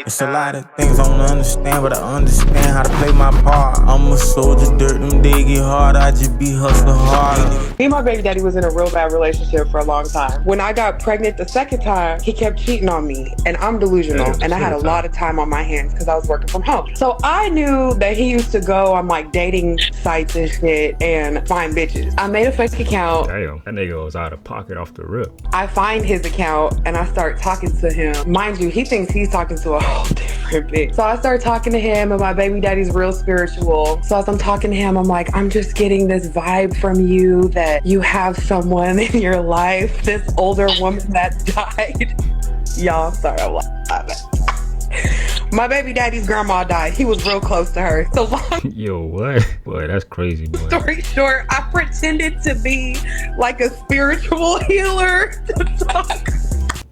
It's a lot of things I don't understand, but I understand how to play my part. I'm a soldier, dirt, them days get hard, I just be hustling harder. Me and my baby daddy was in a real bad relationship for a long time. When I got pregnant the second time, he kept cheating on me, and I'm delusional, and I had a lot of time on my hands because I was working from home. So I knew that he used to go on like dating sites and shit and find bitches. I made a fake account. Damn, that nigga was out of pocket off the rip. I find his account and I start talking to him. Mind you, he thinks he's talking to a whole different bitch. So I start talking to him, and my baby daddy's real spiritual. So as I'm talking to him, I'm like, I'm just getting this vibe from you that you have someone in your life, this older woman that died. Y'all, I'm sorry, I'm laughing. My baby daddy's grandma died. He was real close to her. So long Yo, what? Boy, that's crazy, boy. story short, I pretended to be like a spiritual healer to talk.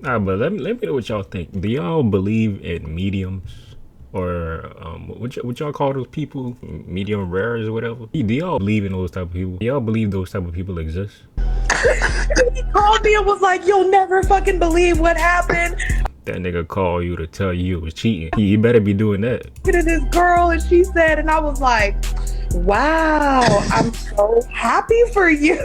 Alright, but let me know what y'all think. Do y'all believe in mediums? Or what y'all call those people? Medium rares or whatever? Do y'all believe in those type of people? Do y'all believe those type of people exist? He called me and was like, you'll never fucking believe what happened. That nigga call you to tell you it was cheating. He better be doing that. To this girl, and she said, and I was like, wow, I'm so happy for you.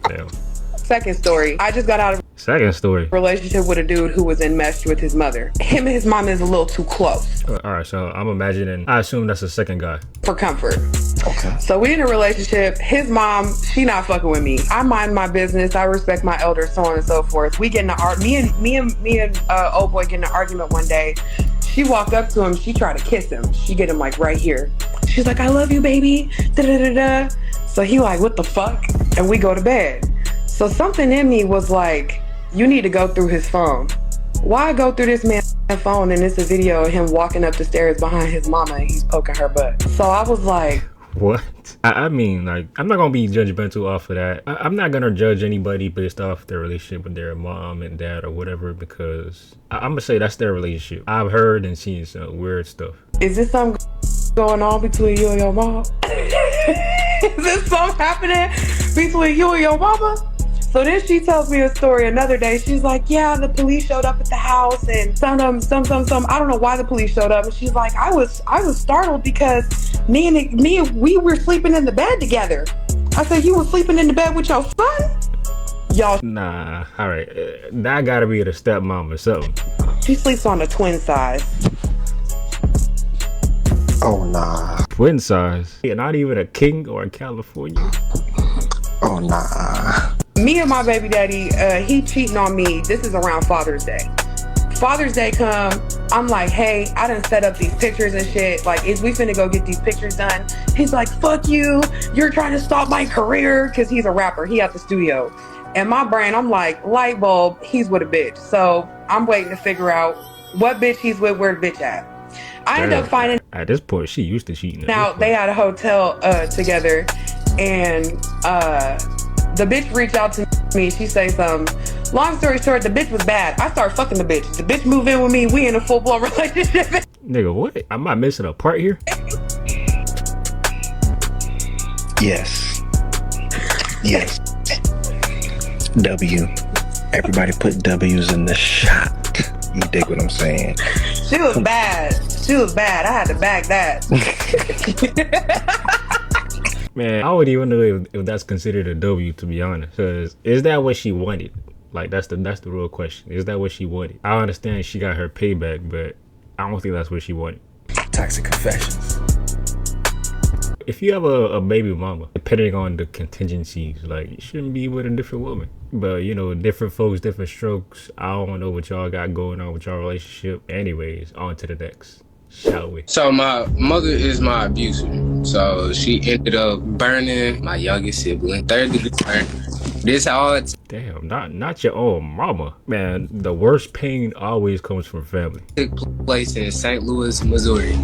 Damn. Second story, I just got out of Second story. a relationship with a dude who was enmeshed with his mother. Him and his mom is a little too close Alright, so I'm imagining, I assume that's the second guy. for comfort. Okay. So we in a relationship. His mom, she not fucking with me. I mind my business. I respect my elders, so on and so forth. We get in me and old boy get in an argument one day. She walked up to him. She tried to kiss him. She get him like right here. She's like, I love you, baby. Da da da da. So he like, what the fuck? And we go to bed. So something in me was like, you need to go through his phone. Why go through this man's phone and it's a video of him walking up the stairs behind his mama and he's poking her butt? So I was like, What? I mean, like, I'm not gonna be judgmental off of that. I'm not gonna judge anybody based off their relationship with their mom and dad or whatever, because I'm gonna say that's their relationship. I've heard and seen some weird stuff. is this something going on between you and your mom? Is this something happening between you and your mama? So then she tells me a story another day. She's like, yeah, the police showed up at the house and some. I don't know why the police showed up. And she's like, I was startled because me and we were sleeping in the bed together. I said, you were sleeping in the bed with your son? Y'all, Nah, alright. That gotta be the stepmom or something. she sleeps on a twin size. Oh, nah. Twin size. Yeah, not even a king or a California. Oh, nah. Me and my baby daddy, he cheating on me. This is around Father's Day. Father's Day come, I'm like, hey, I done set up these pictures and shit. Like, is we finna go get these pictures done? He's like, fuck you. You're trying to stop my career. Cause he's a rapper. He at the studio. And my brain, I'm like, light bulb, he's with a bitch. So I'm waiting to figure out what bitch he's with, where the bitch at. I end up finding At this point, she used to cheating. out they had a hotel together, and the bitch reached out to me. She say something. Long story short, the bitch was bad. I start fucking the bitch. The bitch move in with me. We in a full-blown relationship. Nigga, what? Am I missing a part here? Yes. Yes. W. Everybody put W's in the shot. You dig what I'm saying? She was bad. She was bad. I had to bag that. Man, I wouldn't even know if that's considered a W, to be honest. Cause is that what she wanted? Like, that's the real question. Is that what she wanted? I understand she got her payback, but I don't think that's what she wanted. Toxic confessions. If you have a baby mama, depending on the contingencies, like, you shouldn't be with a different woman. But, you know, different folks, different strokes. I don't know what y'all got going on with y'all relationship. Anyways, on to the next. Shall we? So my mother is my abuser. So she ended up burning my youngest sibling, third degree burn. This all Damn, not your own mama. Man, the worst pain always comes from family. took place in St. Louis, Missouri.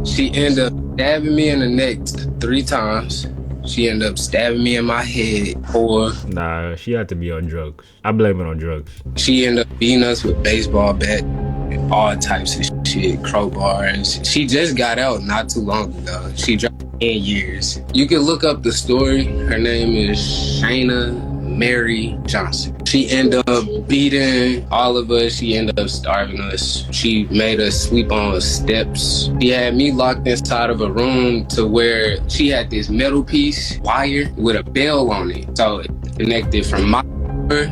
She ended up stabbing me in the neck 3 times. She ended up stabbing me in my head 4. Nah, she had to be on drugs. I blame it on drugs. She ended up beating us with baseball bat and all types of shit, crowbars. She just got out not too long ago. She dropped 10 years. You can look up the story. Her name is Shayna Mary Johnson. She ended up beating all of us. She ended up starving us. She made us sleep on steps. She had me locked inside of a room to where she had this metal piece, wire, with a bell on it. So it connected from my door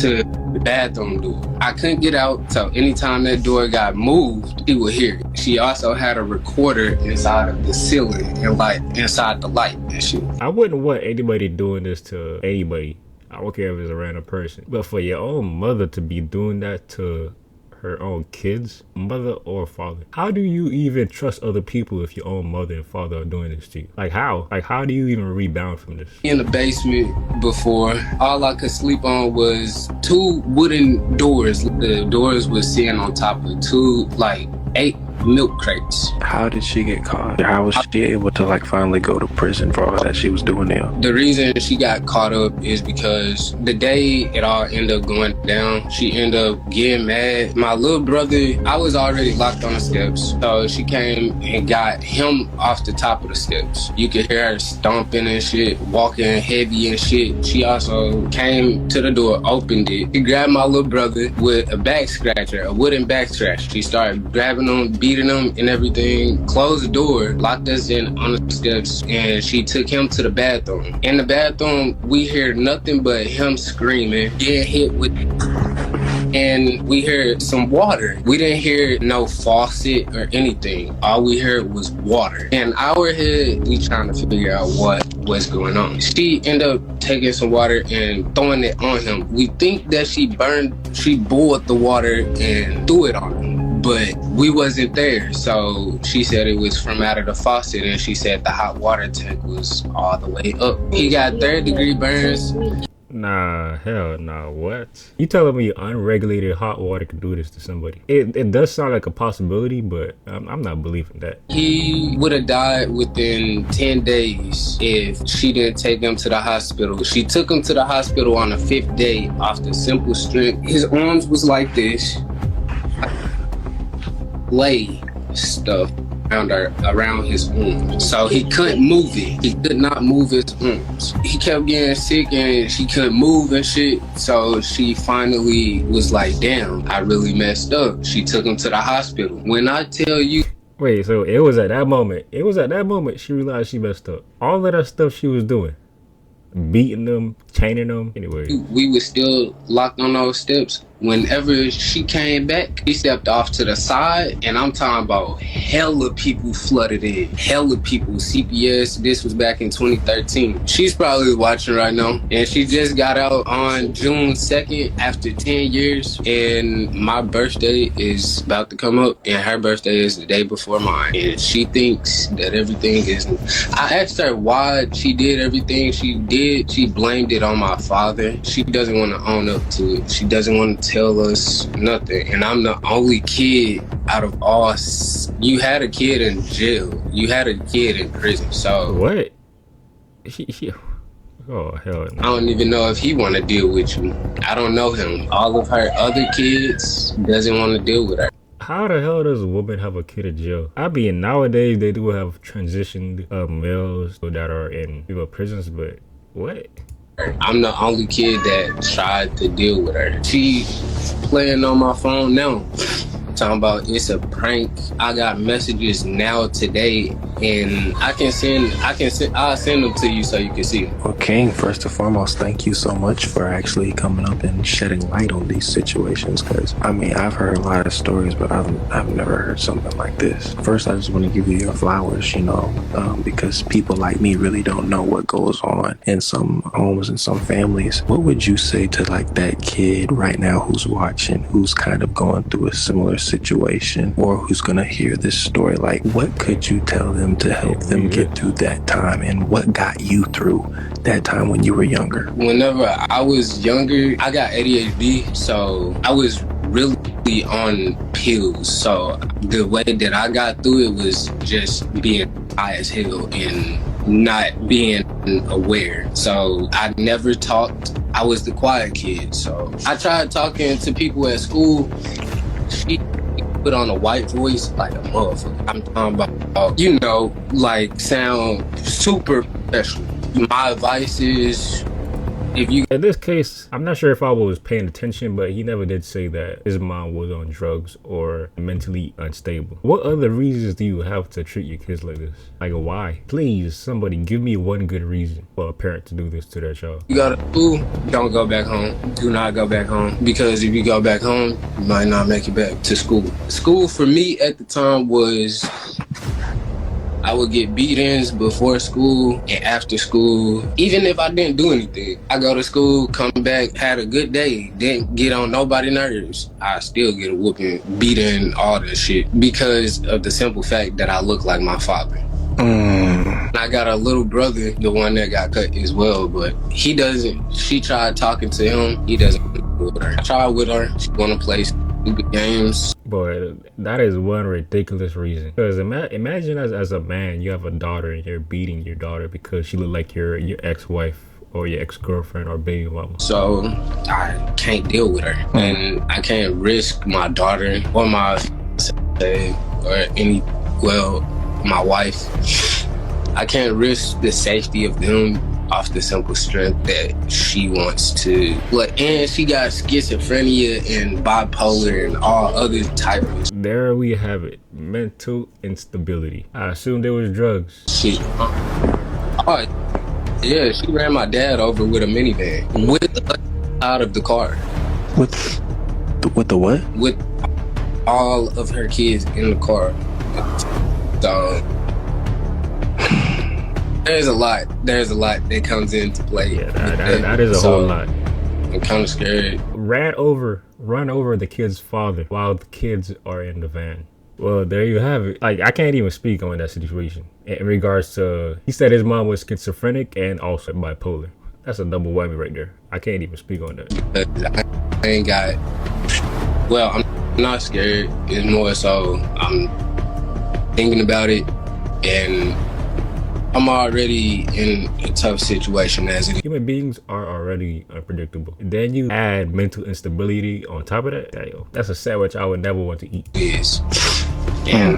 to the bathroom door. I couldn't get out, so anytime that door got moved, she would hear it. She also had a recorder inside of the ceiling and inside the light and shit. I wouldn't want anybody doing this to anybody. I don't care if it's a random person. But for your own mother to be doing that to her own kids, mother or father, how do you even trust other people if your own mother and father are doing this to you? Like how? Like how do you even rebound from this? In the basement before, all I could sleep on was 2 wooden doors. The doors was sitting on top of 2, 8 milk crates. How did she get caught? How was she able to finally go to prison for all that she was doing there? The reason she got caught up is because the day it all ended up going down, she ended up getting mad. My little brother, I was already locked on the steps, so she came and got him off the top of the steps. You could hear her stomping and shit, walking heavy and shit. She also came to the door, opened it. She grabbed my little brother with a back scratcher, a wooden back scratcher. She started grabbing him, beating him and everything, closed the door, locked us in on the steps, and she took him to the bathroom. In the bathroom, we hear nothing but him screaming, getting hit with and we heard some water. We didn't hear no faucet or anything. All we heard was water. In our head, we trying to figure out what was going on. She ended up taking some water and throwing it on him. We think that she boiled the water and threw it on him, but we wasn't there. So she said it was from out of the faucet, and she said the hot water tank was all the way up. He got 3rd-degree burns. Nah, hell nah, what? You telling me unregulated hot water could do this to somebody? It does sound like a possibility, but I'm not believing that. He would have died within 10 days if she didn't take him to the hospital. She took him to the hospital on the 5th day off the simple strength. His arms was like this. Lay stuff around his arms. So he couldn't move it. He could not move his arms. He kept getting sick and she couldn't move and shit. So she finally was like, damn, I really messed up. She took him to the hospital. When I tell you... Wait, so it was at that moment she realized she messed up. All of that stuff she was doing, beating them, chaining them, anyway. We were still locked on those steps. Whenever she came back, she stepped off to the side, and I'm talking about hella people flooded in. Hella people, CPS, this was back in 2013. She's probably watching right now, and she just got out on June 2nd after 10 years, and my birthday is about to come up, and her birthday is the day before mine, and she thinks that everything is... I asked her why she did everything she did. She blamed it on my father. She doesn't want to own up to it. She doesn't want to tell us nothing, and I'm the only kid out of all. You had a kid in jail, you had a kid in prison, so what? Oh hell no. I don't even know if he want to deal with you. I don't know him. All of her other kids doesn't want to deal with her. How the hell does a woman have a kid in jail? I mean, nowadays they do have transitioned males that are in prisons, but what? I'm the only kid that tried to deal with her. She playing on my phone now, talking about it's a prank. I got messages now today, and I'll send them to you so you can see them. Well, King, first and foremost, thank you so much for actually coming up and shedding light on these situations, because I mean, I've heard a lot of stories, but I've never heard something like this. First, I just want to give you your flowers, because people like me really don't know what goes on in some homes and some families. What would you say to that kid right now who's watching, who's kind of going through a similar situation, or who's gonna hear this story? What could you tell them to help them get through that time, and what got you through that time when you were younger? Whenever I was younger, I got ADHD, so I was really on pills. So the way that I got through it was just being high as hell and not being aware. So I never talked. I was the quiet kid. So I tried talking to people at school. She put on a white voice like a motherfucker. I'm talking about, sound super professional. My advice is If you In this case, I'm not sure if I was paying attention, but he never did say that his mom was on drugs or mentally unstable. What other reasons do you have to treat your kids like this? Like, why? Please, somebody give me one good reason for a parent to do this to their child. You go to school, don't go back home. Do not go back home. Because if you go back home, you might not make it back to school. School for me at the time was, I would get beat-ins before school and after school. Even if I didn't do anything, I go to school, come back, had a good day, didn't get on nobody's nerves, I still get a whooping, beating, all that shit because of the simple fact that I look like my father. I got a little brother, the one that got cut as well, but he doesn't. She tried talking to him. He doesn't want to do it with her. I tried with her. She want to play stupid games. Boy, that is one ridiculous reason. Because imagine as a man, you have a daughter and you're beating your daughter because she look like your ex-wife or your ex-girlfriend or baby mama. So I can't deal with her, and I can't risk my daughter or my my wife. I can't risk the safety of them off the simple strength that she wants to. And she got schizophrenia and bipolar and all other types of There we have it. Mental instability. I assumed there was drugs. shit. Oh, yeah, she ran my dad over with a minivan with the out of the car With the what? with all of her kids in the car. So there's a lot that comes into play. Yeah, that is a whole lot. I'm kind of scared. Run over the kid's father while the kids are in the van. Well, there you have it. Like, I can't even speak on that situation. In regards to, he said his mom was schizophrenic and also bipolar. That's a double whammy right there. I can't even speak on that. I ain't got. Well, I'm not scared. It's more so I'm thinking about it, and I'm already in a tough situation as it is. Human beings are already unpredictable. Then you add mental instability on top of that. Yo, that's a sandwich I would never want to eat. And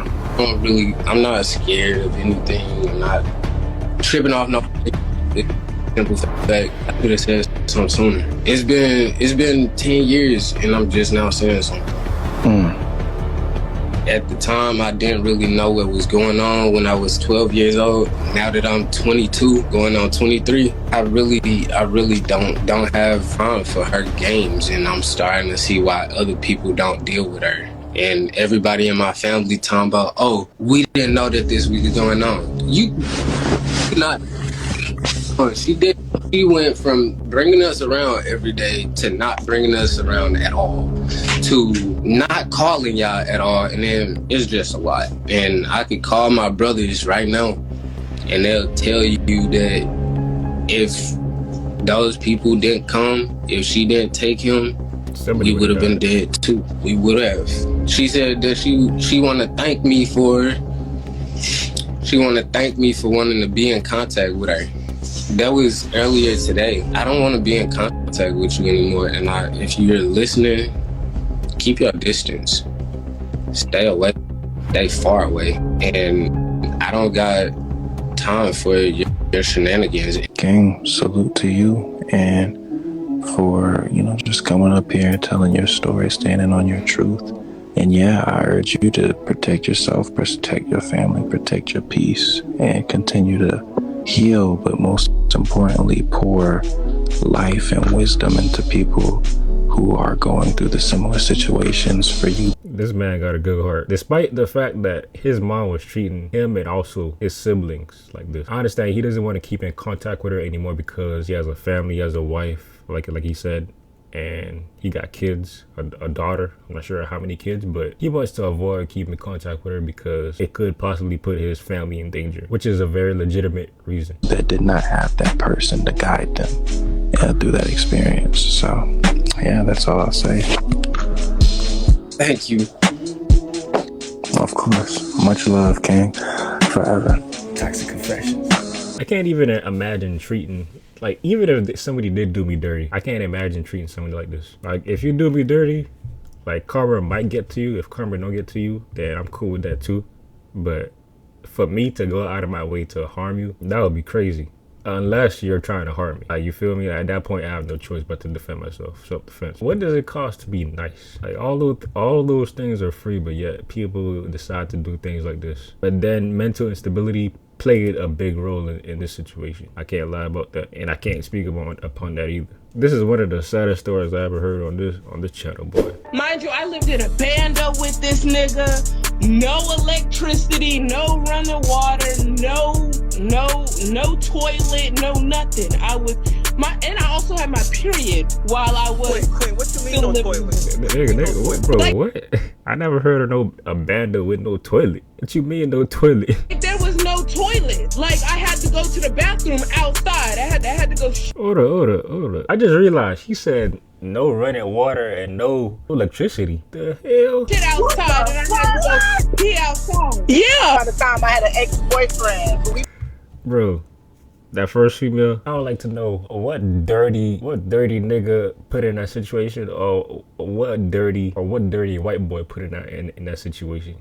I'm not scared of anything. I'm not tripping off no simple fact. I could have said something sooner. It's been 10 years and I'm just now saying something. At the time, I didn't really know what was going on when I was 12 years old. Now that I'm 22, going on 23, I really don't have time for her games, and I'm starting to see why other people don't deal with her. And everybody in my family talking about, oh, we didn't know that this was going on. You not. She did. She went from bringing us around every day to not bringing us around at all, to not calling y'all at all, and then it's just a lot. And I could call my brothers right now, and they'll tell you that if those people didn't come, if she didn't take him, we would have been dead too. We would have. She said that she want to thank me for. She want to thank me for wanting to be in contact with her. That was earlier today. I don't want to be in contact with you anymore. And if you're listening, keep your distance. Stay away. Stay far away. And I don't got time for your shenanigans. King, salute to you and for, just coming up here and telling your story, standing on your truth. And yeah, I urge you to protect yourself, protect your family, protect your peace, and continue to heal, but most importantly, pour life and wisdom into people who are going through the similar situations for you. This man got a good heart, despite the fact that his mom was treating him and also his siblings like this. I understand he doesn't want to keep in contact with her anymore because he has a family, he has a wife, like he said, and he got kids, a daughter. I'm not sure how many kids, but he wants to avoid keeping contact with her because it could possibly put his family in danger, which is a very legitimate reason. That did not have that person to guide them through that experience. So, yeah, that's all I'll say. Thank you. Of course. Much love, King. Forever. Toxic confessions. I can't even imagine treating, like, even if somebody did do me dirty, I can't imagine treating somebody like this. Like, if you do me dirty, like, karma might get to you. If karma don't get to you, then I'm cool with that too. But for me to go out of my way to harm you, that would be crazy. unless you're trying to harm me. Like, you feel me? At that point, I have no choice but to defend myself. Self-defense. What does it cost to be nice? Like, all those things are free, but yet people decide to do things like this. But then mental instability played a big role in this situation. I can't lie about that, and I can't speak upon that either. This is one of the saddest stories I ever heard on this channel, boy. Mind you, I lived in a bando with this nigga. No electricity, no running water, no toilet, no nothing. And I also had my period while I was. Wait, what you mean no toilet? Nigga, what, bro? Like, what? I never heard of no abandoned with no toilet. What you mean no toilet? there was no toilet. Like, I had to go to the bathroom outside. I had to go. Hold up. I just realized she said no running water and no electricity. The hell? Shit outside, and I had to go pee outside. Yeah. By the time I had an ex-boyfriend. Bro, that first female, I would like to know what dirty nigga put in that situation, or what dirty white boy put in that situation.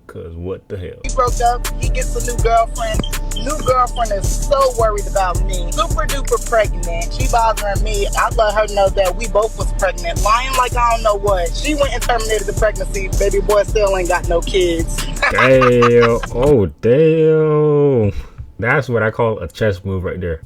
Cause what the hell? He broke up, he gets a new girlfriend. New girlfriend is so worried about me. Super duper pregnant. She bothering me. I let her know that we both was pregnant. Lying like I don't know what. She went and terminated the pregnancy. Baby boy still ain't got no kids. Damn. Oh, damn. That's what I call a chess move right there.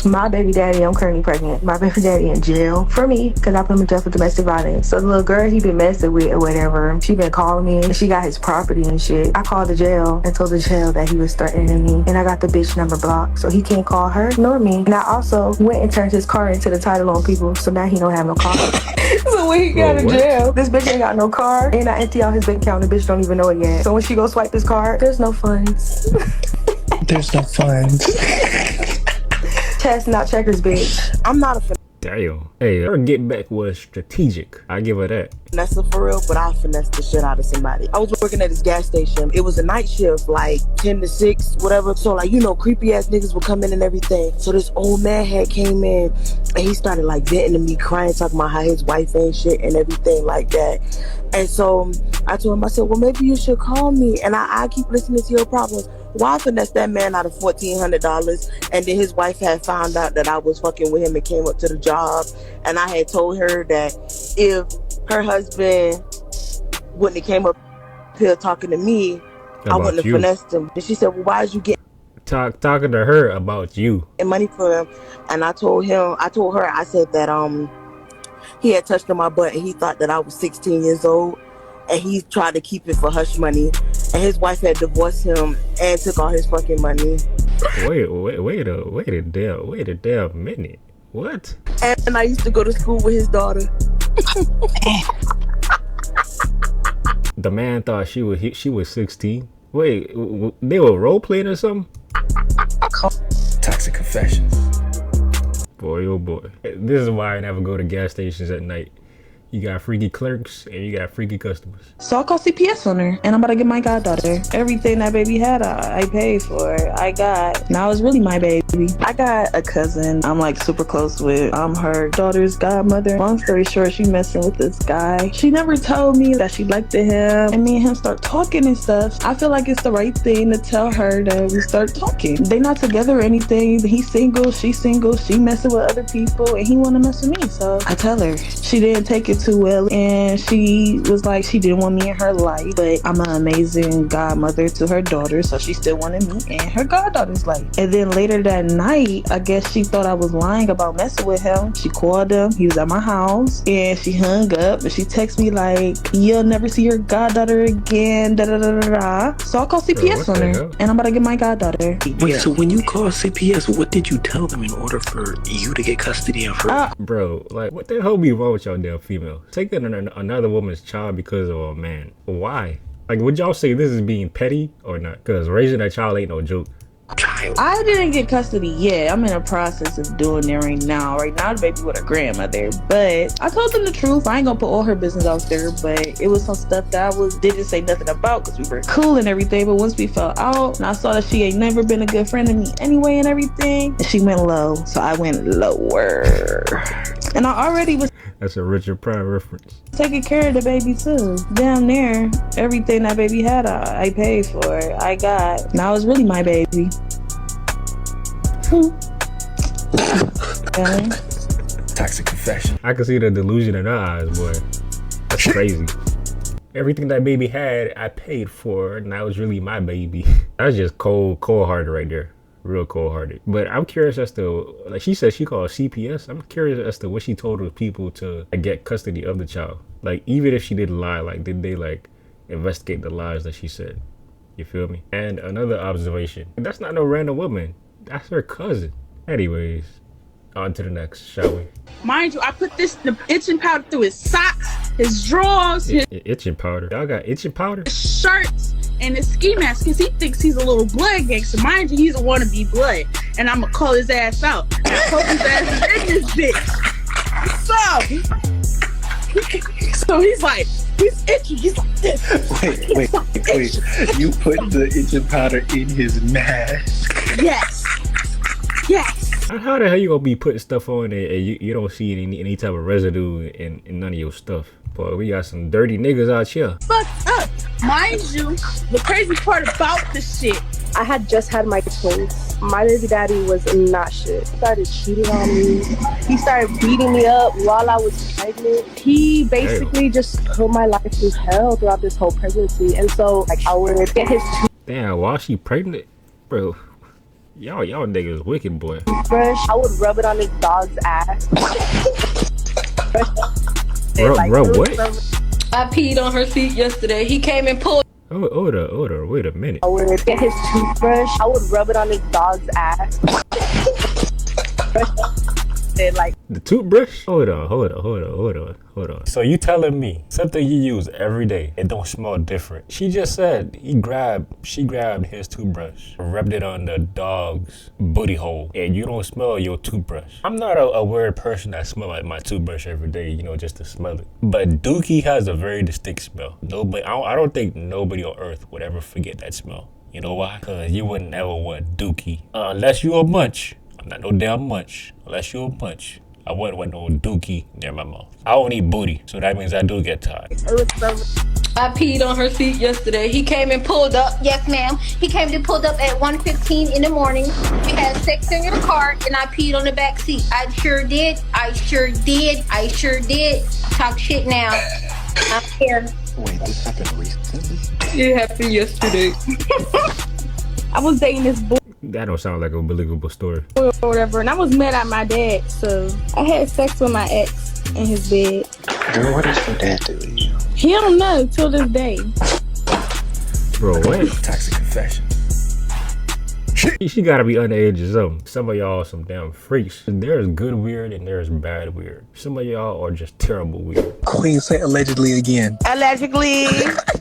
My baby daddy, I'm currently pregnant. My baby daddy in jail for me, because I put him in jail for domestic violence. So the little girl he been messing with or whatever, she been calling me and she got his property and shit. I called the jail and told the jail that he was threatening me, and I got the bitch number blocked, so he can't call her nor me. And I also went and turned his car into the title on people, so now he don't have no car. So when he got in jail, this bitch ain't got no car, and I empty out his bank account, the bitch don't even know it yet. So when she go swipe his card, there's no funds. There's no funds. Chess, not checkers, bitch. I'm not a Damn. Hey, her get back was strategic. I give her that. finesser for real, but I finessed the shit out of somebody. I was working at this gas station. It was a night shift, like 10 to 6, whatever. So like, you know, creepy ass niggas would come in and everything. So this old man had came in and he started like venting to me, crying, talking about how his wife ain't shit and everything like that. And so I told him, I said, well, maybe you should call me and I keep listening to your problems. Why finesse that man out of $1,400? And then his wife had found out that I was fucking with him and came up to the job. And I had told her that if her husband wouldn't have came up here talking to me, I wouldn't have finessed him. And she said, well, why did you get talking to her about you money for him? And I told her, I said that he had touched on my butt and he thought that I was 16 years old. And he tried to keep it for hush money. And his wife had divorced him and took all his fucking money. Wait a damn minute. What? And I used to go to school with his daughter. The man thought she was 16. Wait, they were role playing or something? Toxic confessions. Boy, oh boy. This is why I never go to gas stations at night. You got freaky clerks and you got freaky customers. So I called CPS on her and I'm about to get my goddaughter. Everything that baby had, I paid for. I got, now it's really my baby. I got a cousin I'm like super close with. I'm her daughter's godmother. Long story short, she messing with this guy. She never told me that she liked him, and me and him start talking and stuff. I feel like it's the right thing to tell her that we start talking. They not together or anything. He's single, she's single, she messing with other people and he wanna mess with me. So I tell her. She didn't take it too well and she was like she didn't want me in her life, but I'm an amazing godmother to her daughter, so she still wanted me in her goddaughter's life. And then later that night, I guess she thought I was lying about messing with him. She called him, he was at my house, and she hung up and she texted me like, you'll never see your goddaughter again, da da da da da. So I called CPS on her and I'm about to get my goddaughter. Wait, so when you called CPS, what did you tell them in order for you to get custody of her? Bro, like, what the hell be wrong with y'all damn female? Taking another woman's child because of a man. Why? Like, would y'all say this is being petty or not? Because raising that child ain't no joke. I didn't get custody yet. I'm in a process of doing it right now. Right now, the baby with her grandmother. But I told them the truth. I ain't gonna put all her business out there, but it was some stuff that I didn't say nothing about because we were cool and everything. But once we fell out, and I saw that she ain't never been a good friend to me anyway and everything, and she went low, so I went lower. And I already was. That's a Richard Pryor reference. Taking care of the baby too. Down there, everything that baby had, I paid for. I got. Now it's really my baby. Toxic confession. I can see the delusion in her eyes, boy. That's crazy. Everything that baby had, I paid for. Now it's really my baby. That's just cold-hearted right there. Real cold-hearted. But I'm curious as to, like she said, she called CPS. I'm curious as to what she told the people to get custody of the child. Like, even if she didn't lie, like, did they like investigate the lies that she said? You feel me? And another observation. That's not no random woman. That's her cousin. Anyways, on to the next, shall we? Mind you, I put the itching powder through his socks, his drawers, his Itching powder. Y'all got itching powder? shirts, and his ski mask because he thinks he's a little blood gangster. Mind you, he's a wannabe blood. And I'm going to call his ass out. I hope his ass is in this bitch. So he's like, he's itchy. He's like this. Wait. You put the itching powder in his mask? Yes. How the hell you gonna be putting stuff on and you don't see any type of residue in none of your stuff? Boy, we got some dirty niggas out here. Fucked up. Mind you, the crazy part about this shit, I had just had my twins. My baby daddy was not shit. He started cheating on me. He started beating me up while I was pregnant. He basically just put my life through hell throughout this whole pregnancy. And so, like, I would get his Damn, while she pregnant? Bro, y'all niggas wicked, boy. toothbrush. I would rub it on his dog's ass. Rub what? I peed on her seat yesterday. He came and pulled. Oh, hold on, wait a minute. I would get his toothbrush. I would rub it on his dog's ass. Like the toothbrush? Hold on. So you telling me something you use every day, it don't smell different? She just said she grabbed his toothbrush, rubbed it on the dog's booty hole, and you don't smell your toothbrush. I'm not a weird person that smell like my toothbrush every day, just to smell it. But Dookie has a very distinct smell. I don't think nobody on earth would ever forget that smell. You know why? Cause you wouldn't ever want Dookie unless you a munch. I'm not no damn munch. Unless you a munch, I wouldn't want no Dookie near my mouth. I don't eat booty, so that means I do get tired. I peed on her seat yesterday. He came and pulled up. Yes, ma'am. He came to pulled up at 1:15 in the morning. We had sex in the car, and I peed on the back seat. I sure did. Talk shit now. I'm here. Wait, this happened recently? it happened yesterday. I was dating this boy That don't sound like a believable story. or whatever, and I was mad at my dad, so I had sex with my ex in his bed. Girl, what does your dad do to you? He don't know till this day. Bro, what? Toxic confession. She gotta be underage or something. Some of y'all are some damn freaks. There's good weird and there's bad weird. Some of y'all are just terrible weird. Queen, say allegedly again. Allegedly,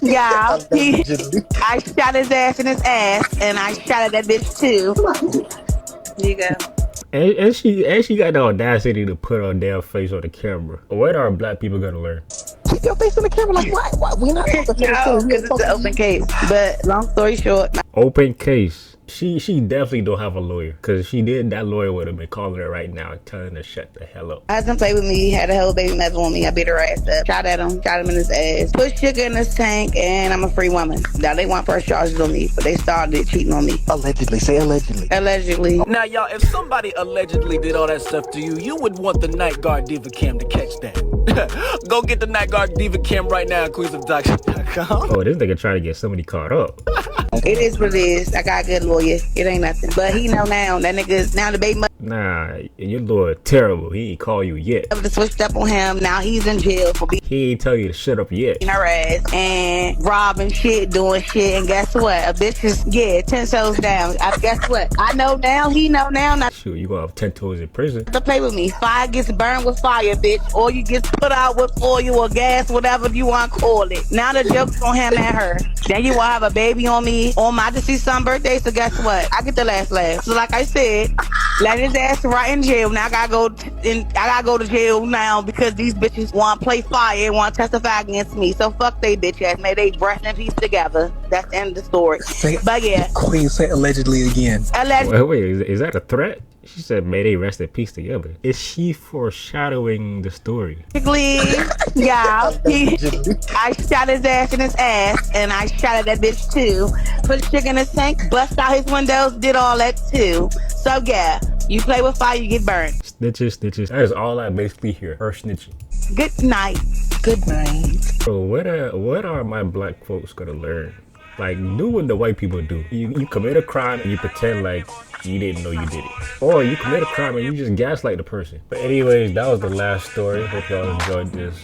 yeah. I shot his ass in his ass, and I shot at that bitch too. There you go. And she got the audacity to put her damn face on the camera. What are black people gonna learn? Keep your face on the camera like what? We not supposed to no, because it's an open case. But long story short, Open case. She definitely don't have a lawyer. Cause if she did, that lawyer would have been calling her right now, telling her to shut the hell up. husband played with me, had a whole baby mother on me. I beat her ass up, shot him in his ass, put sugar in his tank, and I'm a free woman. Now they want first charges on me, but they started cheating on me. Allegedly, say allegedly. Allegedly. Now, y'all, if somebody allegedly did all that stuff to you, you would want the Night Guard Diva Cam to catch that. Go get the Night Guard Diva Cam right now at queensofdocs.com. Oh, this nigga trying to get somebody caught up. It is what it is. I got a good lawyer. It ain't nothing. But he know now. That nigga's now the baby mother. Nah, your lawyer terrible. He ain't call you yet. Switched up on him. Now he's in jail for He ain't tell you to shut up yet. beating her ass and robbing shit, doing shit. And guess what? A bitch is, 10 toes down. Guess what? I know now. He know now. Not Shoot, you gonna have 10 toes in prison. to play with me. Fire gets burned with fire, bitch. Or you get put out with oil or gas, whatever you want to call it. Now the joke's on him and her. Then you will have a baby on me on my deceased son's birthday. So guess what? I get the last laugh. So like I said, let his ass right in jail. Now I gotta go to jail now because these bitches want to play fire and want to testify against me. So fuck they bitch ass. May they rest in peace together. That's the end of the story. But yeah. Queen, say allegedly again. Wait, is that a threat? She said, may they rest in peace together. Is she foreshadowing the story? Yeah. I shot his ass in his ass, and I shot at that bitch too. Put sugar in his tank, bust out his windows, did all that too. So yeah, You play with fire, you get burned. Snitches, snitches. That is all I basically hear. Her snitching. Good night. Good night. So what are my black folks gonna learn? Like, do what the white people do. You commit a crime and you pretend like you didn't know you did it. Or you commit a crime and you just gaslight the person. But anyways, that was the last story. Hope y'all enjoyed this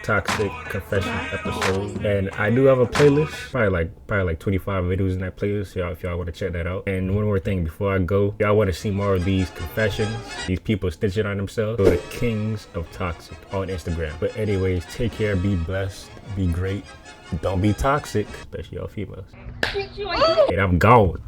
toxic confession episode. And I do have a playlist, probably like 25 videos in that playlist, if y'all want to check that out. And one more thing before I go, if y'all want to see more of these confessions, these people snitching on themselves, go to Kings of Toxic on Instagram. But anyways, take care, be blessed, be great, don't be toxic, especially y'all females. And I'm gone.